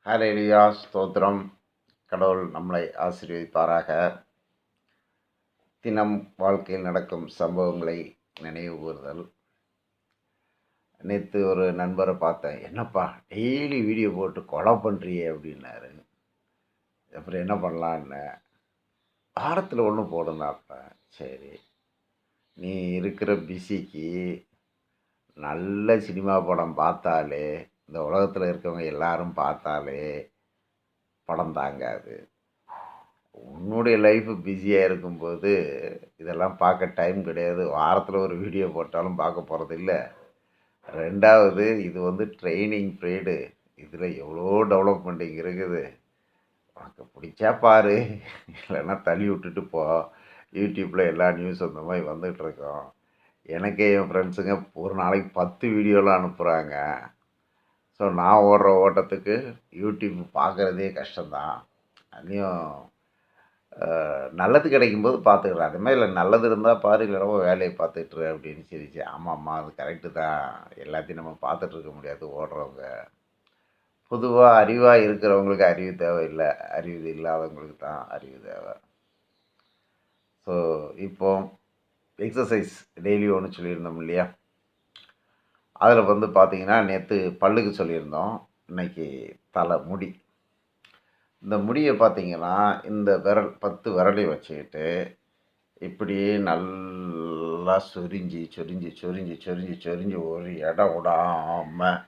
ஹalleluya ஸ்தோத்திரம். கடவுள் நம்மளை ஆசீர்வதிப்பாராக. தினம் வாழ்க்கையில் நடக்கும் சம்பவங்களை நினைவு கூறுதல். நேற்று ஒரு நண்பரை பார்த்தேன். என்னப்பா டெய்லி வீடியோ போட்டு கொலை பண்ணுறியே அப்படின்னாரு. அப்புறம் என்ன பண்ணலான்னு வாரத்தில் ஒன்று போடுனாப்ப. சரி, நீ இருக்கிற பிஸிக்கு நல்ல சினிமா படம் பார்த்தாலே, இந்த உலகத்தில் இருக்கவங்க எல்லாரும் பார்த்தாலே படம் தாங்காது. உன்னுடைய லைஃபு பிஸியாக இருக்கும்போது இதெல்லாம் பார்க்க டைம் கிடையாது. வாரத்தில் ஒரு வீடியோ போட்டாலும் பார்க்க போகிறது இல்லை. ரெண்டாவது, இது வந்து ட்ரைனிங் பீரியடு. இதில் எவ்வளோ டெவலப்மெண்ட்டிங் இருக்குது. உனக்கு பிடிச்சா பாரு, இல்லைன்னா தள்ளி விட்டுட்டு போ. யூடியூப்பில் எல்லா நியூஸ் அந்த மாதிரி வந்துகிட்ருக்கோம். எனக்கே என் ஃப்ரெண்ட்ஸுங்க ஒரு நாளைக்கு 10 வீடியோலாம் அனுப்புகிறாங்க. ஸோ நான் ஓடுற ஓட்டத்துக்கு யூடியூப் பார்க்குறதே கஷ்டம்தான். அதையும் நல்லது கிடைக்கும்போது பார்த்துக்கிறேன். அது மாதிரி இல்லை, நல்லது இருந்தால் பாரு, இல்லைனா வேலையை பார்த்துட்டுரு அப்படின்னு சொல்லிச்சு. ஆமாம்மா, அது கரெக்டு தான். எல்லாத்தையும் நம்ம பார்த்துட்ருக்க முடியாது ஓடுறவங்க. பொதுவாக அறிவாக இருக்கிறவங்களுக்கு அறிவு தேவையில்லை, அறிவு இல்லாதவங்களுக்கு தான் அறிவு தேவை. ஸோ இப்போ எக்ஸசைஸ் டெய்லி ஒன்று சொல்லியிருந்தோம் இல்லையா? அதில் வந்து பார்த்திங்கன்னா, நேற்று பல்லுக்கு சொல்லியிருந்தோம், இன்றைக்கி தலை முடி. இந்த முடியை பார்த்திங்கன்னா, இந்த விரல் 10 விரலையும் வச்சுக்கிட்டு இப்படியே நல்லா சொரிஞ்சு சொரிஞ்சு சொரிஞ்சு சொரிஞ்சு சொரிஞ்சு ஒரு இடம் விடாமல்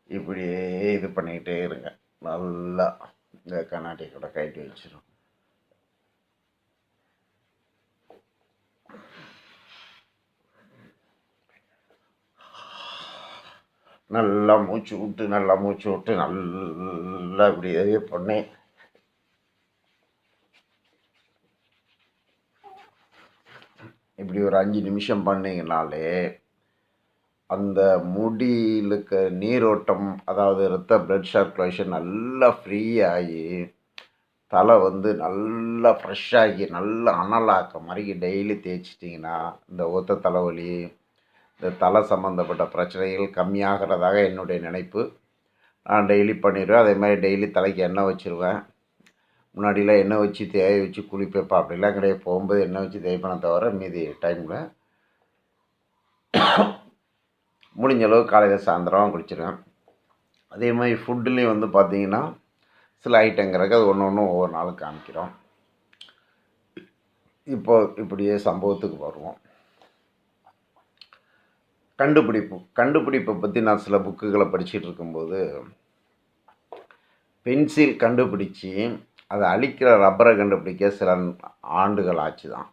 இப்படியே இது பண்ணிக்கிட்டே இருங்க. நல்லா இந்த கண்ணாடி கூட கட்டி வச்சிடும். நல்லா மூச்சு விட்டு நல்லா இப்படியே பண்ணி இப்படி ஒரு 5 நிமிஷம் பண்ணிங்கனாலே அந்த முடியிலுக்கு நீரோட்டம், அதாவது இரத்த பிளட் சர்க்குலேஷன் நல்லா ஃப்ரீ ஆகி தலை வந்து நல்லா ஃப்ரெஷ்ஷாகி நல்லா அனலாக்க மாதிரி டெய்லி தேய்ச்சிட்டிங்கன்னா இந்த ஒத்த தலைவலி, இந்த தலை சம்மந்தப்பட்ட பிரச்சனைகள் கம்மியாகிறதாக என்னுடைய நினைப்பு. நான் டெய்லி பண்ணிடுவேன். அதே மாதிரி டெய்லி தலைக்கு எண்ணெய் வச்சுருவேன். முன்னாடிலாம் எண்ணெய் வச்சு தேய வச்சு குளிப்பேப்பா, அப்படிலாம் கிடையாது. போகும்போது எண்ணெய் வச்சு தேய்ப்பேனே தவிர மீதி டைமில் முடிஞ்ச அளவு காலையில் சாயந்தரம் குளிச்சிடுவேன். அதே மாதிரி ஃபுட்டுலேயும் வந்து பார்த்திங்கன்னா சில ஐட்டங்கிறக்கு அது ஒன்று ஒன்று ஒவ்வொரு நாளும் காமிக்கிறோம். இப்போ இப்படியே சம்பவத்துக்கு வருவோம். கண்டுபிடிப்பை பற்றி நான் சில புக்குகளை படிச்சுட்டு இருக்கும்போது, பென்சில் கண்டுபிடிச்சி அதை அழிக்கிற ரப்பரை கண்டுபிடிக்க சில ஆண்டுகள் ஆச்சு தான்.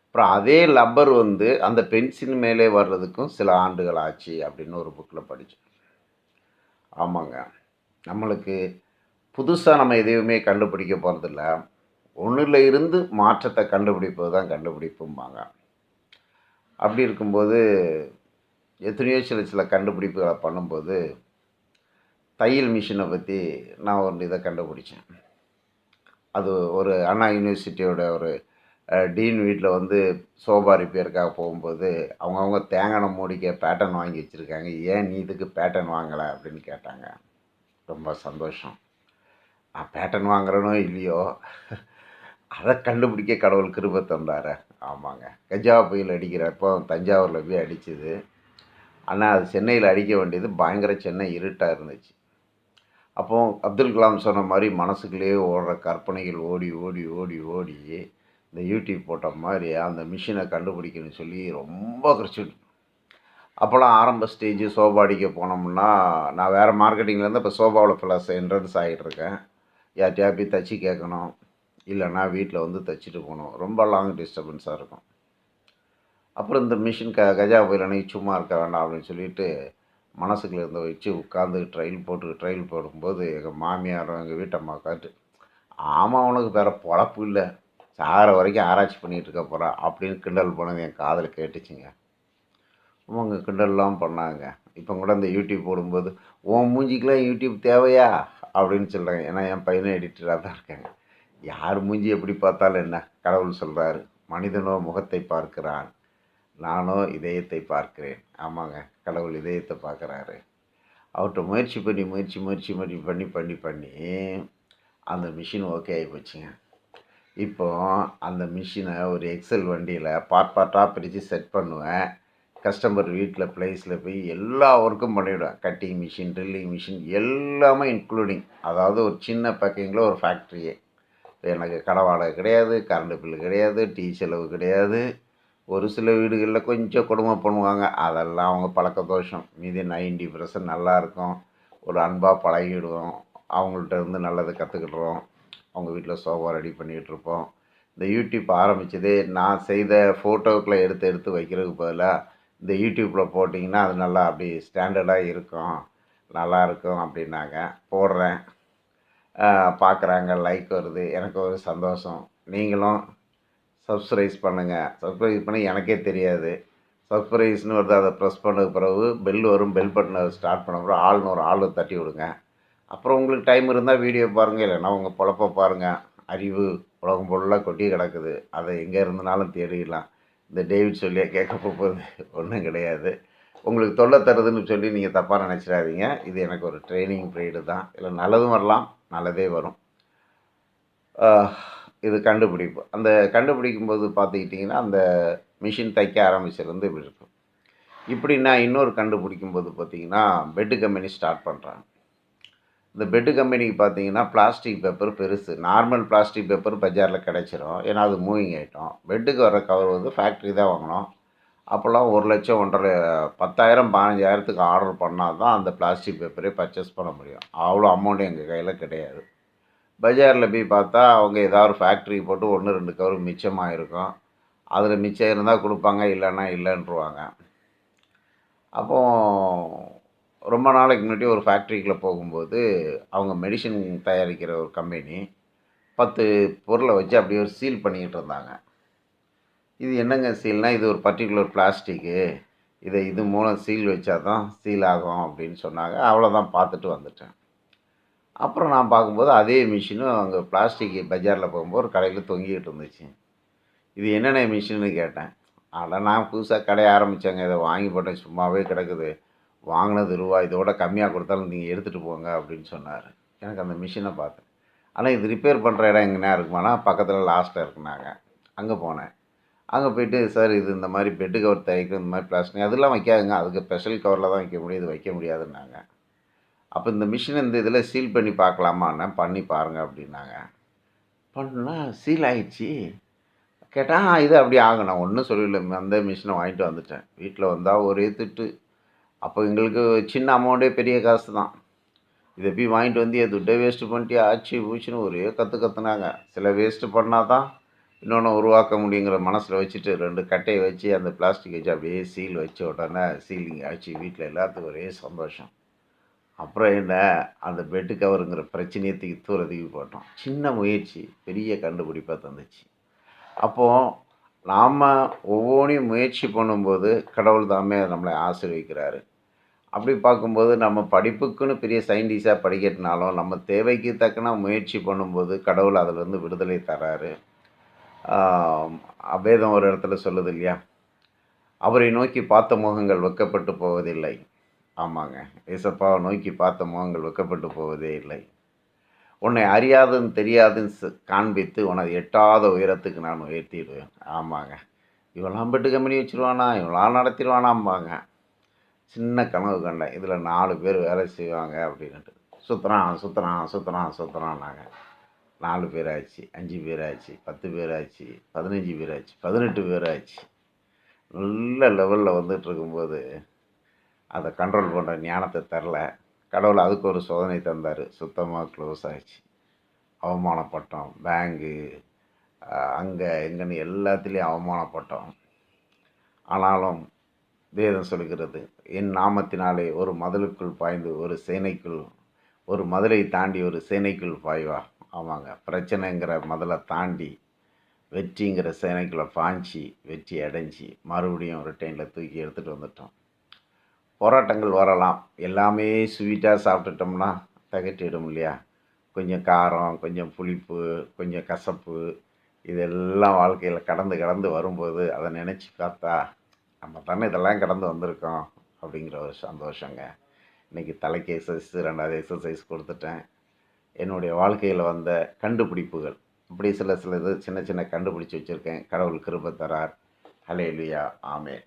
அப்புறம் அதே ரப்பர் வந்து அந்த பென்சில் மேலே வர்றதுக்கும் சில ஆண்டுகள் ஆச்சு அப்படின்னு ஒரு புக்கில் படித்தேன். ஆமாங்க, நம்மளுக்கு புதுசாக நம்ம எதையுமே கண்டுபிடிக்க போகிறதில்ல. ஒன்றில் இருந்து மாற்றத்தை கண்டுபிடிப்பது தான் கண்டுபிடிப்பும்பாங்க. அப்படி இருக்கும்போது எத்தனையோ சில கண்டுபிடிப்புகளை பண்ணும்போது தையல் மிஷினை பற்றி நான் ஒரு இதை கண்டுபிடிச்சேன். அது ஒரு அண்ணா யூனிவர்சிட்டியோட ஒரு டீன் வீட்டில் வந்து சோபா ரிப்பேருக்காக போகும்போது அவங்கவுங்க தேங்காய் மூடிக்க பேட்டர்ன் வாங்கி வச்சுருக்காங்க. ஏன் நீ இதுக்கு பேட்டர்ன் வாங்கலை அப்படின்னு கேட்டாங்க. ரொம்ப சந்தோஷம். நான் பேட்டர்ன் வாங்குறேனோ இல்லையோ, அதை கண்டுபிடிக்க கடவுள் கிருபை தந்தார். ஆமாங்க, கஜா புயல் அடிக்கிறப்போ தஞ்சாவூரில் போய் அடிச்சுது. ஆனால் அது சென்னையில் அடிக்க வேண்டியது பயங்கர சென்னை இருட்டாக இருந்துச்சு. அப்போது அப்துல் கலாம் சொன்ன மாதிரி மனசுக்குள்ளேயே ஓடுற கற்பனைகள் ஓடி ஓடி ஓடி ஓடி இந்த யூடியூப் போட்ட மாதிரி அந்த மிஷினை கண்டுபிடிக்கணும்னு சொல்லி ரொம்ப கஷ்டம். அப்போல்லாம் ஆரம்ப ஸ்டேஜ் சோபா அடிக்க போனோம்னா, நான் வேறு மார்க்கெட்டிங்லேருந்து இப்போ சோபாவில் ப்ளஸ் என்ட்ரன்ஸ் ஆகிட்டுருக்கேன். யார்கிட்டயா போய் தைச்சி கேட்கணும், இல்லைன்னா வீட்டில் வந்து தைச்சிட்டு போகணும். ரொம்ப லாங் டிஸ்டர்பன்ஸாக இருக்கும். அப்புறம் இந்த மிஷின் கஜா புயல் அன்னைக்கு சும்மா இருக்க வேண்டாம் அப்படின்னு சொல்லிட்டு மனசுக்குள்ள இருந்த வச்சு உட்காந்து ட்ரையல் போடும்போது எங்கள் மாமியாரும் எங்கள் வீட்டம்மா காட்டு, ஆமாம் உனக்கு வேறு பொழப்பு இல்லை, சாகிற வரைக்கும் ஆராய்ச்சி பண்ணிகிட்டு இருக்க போகிறா அப்படின்னு கிண்டல் பண்ணது என் காதில் கேட்டுச்சுங்க. அவங்க கிண்டல்லாம் பண்ணாங்க. இப்போ கூட இந்த யூடியூப் போடும்போது உன் மூஞ்சிக்கெலாம் யூடியூப் தேவையா அப்படின்னு சொல்கிறாங்க. ஏன்னா என் பையனும் எடிட்டராக தான் இருக்காங்க. யார் மூஞ்சி எப்படி பார்த்தாலும் என்ன, கடவுள் சொல்கிறாரு, மனிதனோ முகத்தை பார்க்கிறான், நானோ இதயத்தை பார்க்கிறேன். ஆமாங்க, கடவுள் இதயத்தை பார்க்குறாரு. அவர்கிட்ட முயற்சி பண்ணி அந்த மிஷின் ஓகே ஆகி போச்சுங்க. இப்போ அந்த மிஷினை ஒரு எக்ஸல் வண்டியில் பார்ட்டாக பிரித்து செட் பண்ணுவேன். கஸ்டமர் வீட்டில் ப்ளேஸில் போய் எல்லா ஒர்க்கும் பண்ணிவிடுவேன். கட்டிங் மிஷின், ட்ரில்லிங் மிஷின் எல்லாமே இன்க்ளூடிங். அதாவது ஒரு சின்ன பேக்கிங்கில் ஒரு ஃபேக்ட்ரியே. எனக்கு கடை வாடகை கிடையாது, கரண்ட் பில்லு கிடையாது, டீ செலவு கிடையாது. ஒரு சில வீடுகளில் கொஞ்சம் கொடுமை பண்ணுவாங்க, அதெல்லாம் அவங்க பழக்க தோஷம். மீதி 90% நல்லாயிருக்கும். ஒரு அன்பாக பழகிடுவோம். அவங்கள்ட்ட இருந்து நல்லதை கற்றுக்கிடுறோம். அவங்க வீட்டில் சோஃபா ரெடி பண்ணிகிட்ருப்போம். இந்த யூடியூப் ஆரம்பித்ததே நான் செய்த ஃபோட்டோக்களை எடுத்து எடுத்து வைக்கிறதுக்கு பதிலாக இந்த யூடியூப்பில் போட்டிங்கன்னா அது நல்லா அப்படி ஸ்டாண்டர்டாக இருக்கும், நல்லாயிருக்கும் அப்படின்னாங்க. போடுறேன், பார்க்குறாங்க, லைக் வருது, எனக்கு ஒரு சந்தோஷம். நீங்களும் சப்ஸ்கிரைப் பண்ணுங்கள். சப்ஸ்கிரைப் பண்ணி எனக்கே தெரியாது சப்ஸ்கிரைப்ஸ்னு வருது, அதை ப்ரெஸ் பண்ணது பிறகு பெல் வரும். பெல் பட்டனை ஸ்டார்ட் பண்ண பிறகு ஆள்னு ஒரு ஆள் தட்டி விடுங்க. அப்புறம் உங்களுக்கு டைம் இருந்தால் வீடியோ பாருங்கள், இல்லைன்னா உங்கள் பொழப்ப பாருங்கள். அறிவு உலகம் ஃபுல்லாக கொட்டி கிடக்குது, அதை எங்கே இருந்தனாலும் தேடிடலாம். இந்த டேவிட் சொல்லியே கேட்க போகுது ஒன்றும் கிடையாது. உங்களுக்கு தொல்லை தருதுன்னு சொல்லி நீங்கள் தப்பாக நினச்சிடாதீங்க. இது எனக்கு ஒரு ட்ரைனிங் பீரியடு தான். இதில் நல்லதும் வரலாம், நல்லதே வரும். இது கண்டுபிடிப்பு. அந்த கண்டுபிடிக்கும்போது பார்த்துக்கிட்டிங்கன்னா அந்த மிஷின் தைக்க ஆரம்பிச்சிருந்து இப்படி இருக்கும். இப்படி நான் இன்னொரு கண்டுபிடிக்கும்போது பார்த்திங்கன்னா பெட்டு கம்பெனி ஸ்டார்ட் பண்ணுறாங்க. இந்த பெட்டு கம்பெனிக்கு பார்த்தீங்கன்னா பிளாஸ்டிக் பேப்பர் பெருசு. நார்மல் பிளாஸ்டிக் பேப்பர் பஜாரில் கிடச்சிரும், ஏன்னா அது மூவிங் ஐட்டம். பெட்டுக்கு வர கவர் வந்து ஃபேக்ட்ரி தான் வாங்கணும். அப்போல்லாம் 1,00,000 1,50,000 10,000 15,000த்துக்கு ஆர்டர் பண்ணால் தான் அந்த பிளாஸ்டிக் பேப்பரே பர்ச்சேஸ் பண்ண முடியும். அவ்வளோ அமௌண்ட் எங்கள் கையில் கிடையாது. பஜாரில் போய் பார்த்தா அவங்க ஏதாவது ஒரு ஃபேக்ட்ரிக்கு போட்டு 1 2 கவர் மிச்சமாக இருக்கும். அதில் மிச்சம் இருந்தால் கொடுப்பாங்க, இல்லைன்னா இல்லைன்றுவாங்க. அப்போது ரொம்ப நாளைக்கு முன்னாடி ஒரு ஃபேக்ட்ரிக்குள்ளே போகும்போது அவங்க மெடிசின் தயாரிக்கிற ஒரு கம்பெனி 10 பொருளை வச்சு அப்படியே ஒரு சீல் பண்ணிக்கிட்டு இருந்தாங்க. இது என்னங்க சீல்னால், இது ஒரு பர்டிகுலர் பிளாஸ்டிக்கு, இது மூலம் சீல் வச்சா தான் சீல் ஆகும் அப்படின்னு சொன்னாங்க. அவ்வளோதான், பார்த்துட்டு வந்துட்டேன். அப்புறம் நான் பார்க்கும்போது அதே மிஷினும் அங்கே பிளாஸ்டிக் பஜாரில் போகும்போது ஒரு கடையில் தொங்கிக்கிட்டு இருந்துச்சு. இது என்னென்ன மிஷின்னு கேட்டேன். ஆனால் நான் புதுசாக கடையை ஆரம்பித்தேங்க, இதை வாங்கி போட்டேன், சும்மாவே கிடக்குது, வாங்கினது ரூபா, இதோட கம்மியாக கொடுத்தாலும் நீங்கள் எடுத்துகிட்டு போங்க அப்படின்னு சொன்னார். எனக்கு அந்த மிஷினை பார்த்தேன். ஆனால் இது ரிப்பேர் பண்ணுற இடம் எங்கேனா இருக்குமானா பக்கத்தில் லாஸ்ட்டில் இருக்குனாங்க. அங்கே போனேன். அங்கே போய்ட்டு, சார் இது இந்த மாதிரி பெட்டு கவர் தயாரிக்கும், இந்த மாதிரி பிளாஸ்டிக் அதெல்லாம் வைக்காதுங்க, அதுக்கு ஸ்பெஷல் கவரில் தான் வைக்க முடியும், இது வைக்க முடியாதுன்னாங்க. அப்போ இந்த மிஷினை இந்த இதில் சீல் பண்ணி பார்க்கலாமான்னா, பண்ணி பாருங்கள் அப்படின்னாங்க. பண்ணால் சீல் ஆகிடுச்சி. கேட்டால் இது அப்படி ஆகும். நான் ஒன்றும் சொல்லலை, அந்த மிஷினை வாங்கிட்டு வந்துட்டேன். வீட்டில் வந்தால் ஒரே திட்டு. அப்போ எங்களுக்கு சின்ன அமௌண்ட்டே பெரிய காசு தான். இதை போய் வாங்கிட்டு வந்து என் துட்டை வேஸ்ட்டு பண்ணிட்டு ஆச்சு ஊச்சின்னு ஒரே கற்றுனாங்க. சில வேஸ்ட்டு பண்ணால் தான் இன்னொன்று உருவாக்க முடியுங்கிற மனசில் வச்சுட்டு 2 கட்டையை வச்சு அந்த பிளாஸ்டிக் வச்சு அப்படியே சீல் வச்ச உடனே சீலிங் ஆச்சு. வீட்டில் எல்லாத்துக்கும் ஒரே சந்தோஷம். அப்புறம் என்ன, அந்த பெட்டு கவருங்கிற பிரச்சனையை தூக்கி போட்டோம். சின்ன முயற்சி பெரிய கண்டுபிடிப்பாக தந்துச்சு. அப்போது நாம் ஒவ்வொன்றையும் முயற்சி பண்ணும்போது கடவுள் தாமே நம்மளை ஆசீர்வதிக்கிறாரு. அப்படி பார்க்கும்போது நம்ம படிப்புக்குன்னு பெரிய சயின்டிஸ்டாக படிக்கிறதுனாலும் நம்ம தேவைக்கு தக்கன முயற்சி பண்ணும்போது கடவுள் அதிலிருந்து விடுதலை தராரு. வேதம் ஒரு இடத்துல சொல்லுது இல்லையா, அவரை நோக்கி பார்த்த முகங்கள் வெட்கப்பட்டு போவதில்லை. ஆமாங்க, ஏசப்பாவை நோக்கி பார்த்த முகங்கள் வெட்கப்பட்டு போவதே இல்லை. உன்னை அறியாதுன்னு தெரியாதுன்னு காண்பித்து உனது எட்டாத உயரத்துக்கு நான் உயர்த்திடுவேன். ஆமாங்க, இவெல்லாம் பெட்டு கம்பெனி வச்சுருவானா, இவெல்லாம் நடத்திடுவானாம்பாங்க. சின்ன கனவு கண்டேன், இதில் 4 பேர் வேலை செய்வாங்க அப்படின்ட்டு. சுற்றுறான்னாங்க. 4 பேர் ஆச்சு, 5 பேர் ஆச்சு, 10 பேர் ஆச்சு, 15 பேர் ஆச்சு, 18 பேர் ஆச்சு. நல்ல லெவலில் வந்துட்டு இருக்கும்போது அதை கண்ட்ரோல் பண்ணுற ஞானத்தை தரல. கடவுள் அதுக்கு ஒரு சோதனை தந்தார். சுத்தமாக க்ளோஸ் ஆகிடுச்சு. அவமானப்பட்டோம். பேங்கு அங்கே எங்கன்னு எல்லாத்துலேயும் அவமானப்பட்டோம். ஆனாலும் வேதம் சொல்கிறது, என் நாமத்தினாலே ஒரு மதிலுக்குள் பாய்ந்து ஒரு மதிலை தாண்டி ஒரு சேனைக்குள் பாய்வா. ஆமாங்க, பிரச்சனைங்கிற மதிலை தாண்டி வெற்றிங்கிற சேனைக்குள்ளே பாய்ச்சி வெற்றி அடைஞ்சி மறுபடியும் ஒரு ட்ரெயினில் தூக்கி எடுத்துகிட்டு வந்துட்டோம். போராட்டங்கள் வரலாம், எல்லாமே ஸ்வீட்டாக சாப்பிட்டுட்டோம்னா தகட்டிடும் இல்லையா. கொஞ்சம் காரம், கொஞ்சம் புளிப்பு, கொஞ்சம் கசப்பு, இதெல்லாம் வாழ்க்கையில் கடந்து வரும்போது அதை நினச்சி பார்த்தா நம்ம தானே இதெல்லாம் கடந்து வந்திருக்கோம் அப்படிங்கிற ஒரு சந்தோஷங்க. இன்றைக்கி தலைக்கு எக்ஸசைஸ் 2வது எக்ஸசைஸ் கொடுத்துட்டேன். என்னுடைய வாழ்க்கையில் வந்த கண்டுபிடிப்புகள் இப்படி சில இது சின்ன சின்ன கண்டுபிடிச்சி வச்சுருக்கேன். கடவுள் கிருபை தரார். ஹல்லேலூயா. ஆமென்.